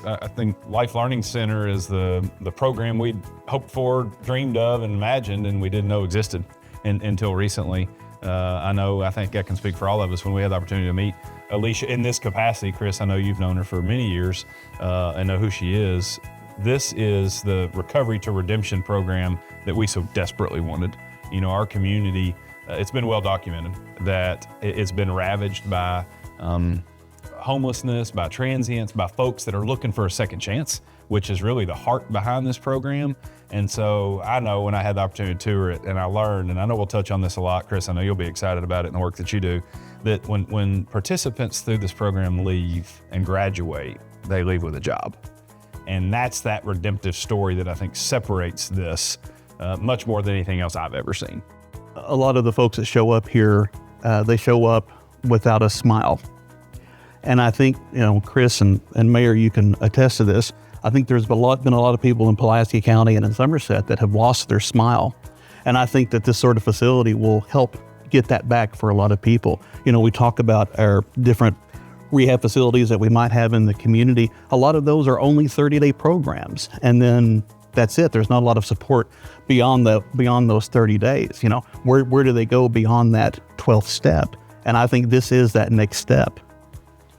I think Life Learning Center is the program we hoped for, dreamed of, and imagined, and we didn't know existed until recently. I think I can speak for all of us when we had the opportunity to meet Alicia in this capacity. Chris, I know you've known her for many years and know who she is. This is the Recovery to Redemption program that we so desperately wanted. You know, our community, it's been well documented that it's been ravaged by homelessness, by transients, by folks that are looking for a second chance, which is really the heart behind this program. And so I know when I had the opportunity to tour it, and I learned, and I know we'll touch on this a lot, Chris, I know you'll be excited about it and the work that you do, that when participants through this program leave and graduate, they leave with a job. And that's that redemptive story that I think separates this much more than anything else I've ever seen. A lot of the folks that show up here, they show up without a smile. And I think, you know, Chris and Mayor, you can attest to this. I think there's been a lot of people in Pulaski County and in Somerset that have lost their smile. And I think that this sort of facility will help get that back for a lot of people. You know, we talk about our different rehab facilities that we might have in the community. A lot of those are only 30-day programs. And then that's it. There's not a lot of support beyond those 30 days. You know, where do they go beyond that 12th step? And I think this is that next step.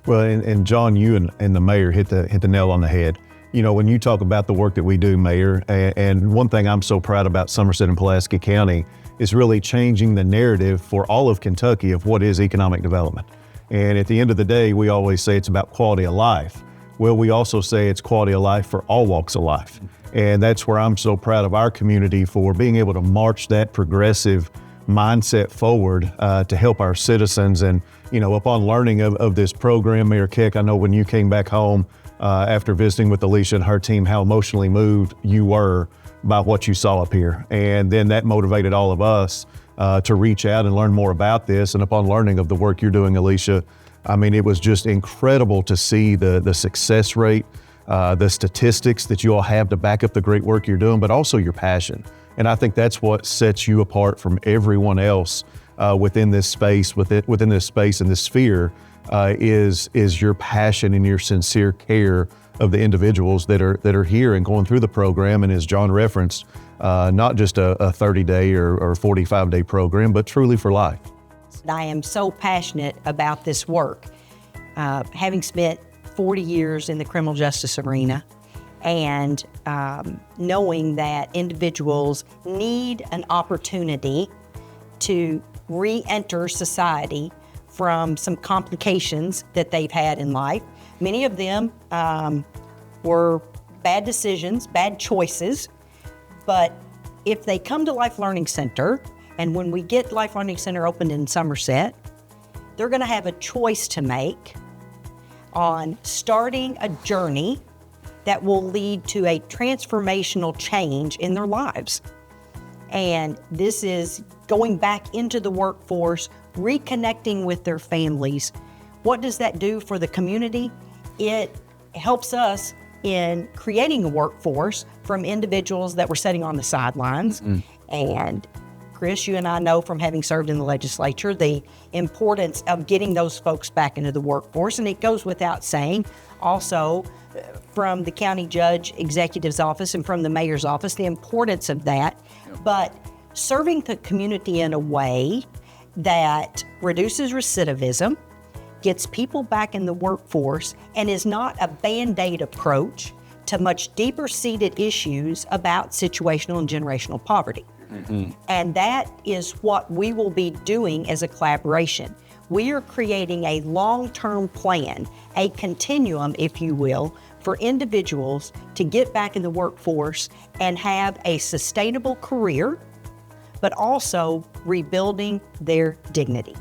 Well, and John, you and the mayor hit the nail on the head. You know, when you talk about the work that we do, Mayor, and one thing I'm so proud about Somerset and Pulaski County is really changing the narrative for all of Kentucky of what is economic development. And at the end of the day, we always say it's about quality of life. Well, we also say it's quality of life for all walks of life. And that's where I'm so proud of our community for being able to march that progressive mindset forward to help our citizens. And, you know, upon learning of this program, Mayor Keck, I know when you came back home after visiting with Alicia and her team, how emotionally moved you were by what you saw up here. And then that motivated all of us to reach out and learn more about this. And upon learning of the work you're doing, Alicia, I mean, it was just incredible to see the success rate, the statistics that you all have to back up the great work you're doing, but also your passion. And I think that's what sets you apart from everyone else within this space, within this space and this sphere, is your passion and your sincere care of the individuals that are here and going through the program. And as John referenced, not just a 30-day or 45-day program, but truly for life. I am so passionate about this work, having spent 40 years in the criminal justice arena, and knowing that individuals need an opportunity to re-enter society from some complications that they've had in life. Many of them were bad decisions, bad choices, but if they come to Life Learning Center, and when we get Life Learning Center opened in Somerset, they're gonna have a choice to make on starting a journey that will lead to a transformational change in their lives. And this is going back into the workforce, reconnecting with their families. What does that do for the community? It helps us in creating a workforce from individuals that were sitting on the sidelines. And Chris, you and I know from having served in the legislature the importance of getting those folks back into the workforce. And it goes without saying, also from the county judge executive's office and from the mayor's office, the importance of that. But serving the community in a way that reduces recidivism, gets people back in the workforce, and is not a Band-Aid approach to much deeper-seated issues about situational and generational poverty. And that is what we will be doing as a collaboration. We are creating a long-term plan, a continuum, if you will, for individuals to get back in the workforce and have a sustainable career, but also rebuilding their dignity.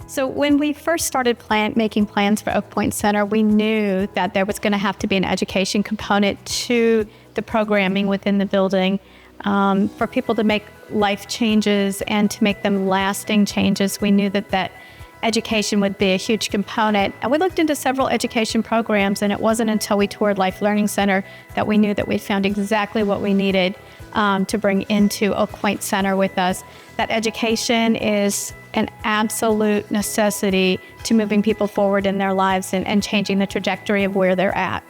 So when we first started making plans for Oak Point Center, we knew that there was going to have to be an education component to the programming within the building for people to make life changes and to make them lasting changes. We knew that education would be a huge component. And we looked into several education programs, and it wasn't until we toured Life Learning Center that we knew that we'd found exactly what we needed to bring into Oak Point Center with us. That education is an absolute necessity to moving people forward in their lives and changing the trajectory of where they're at.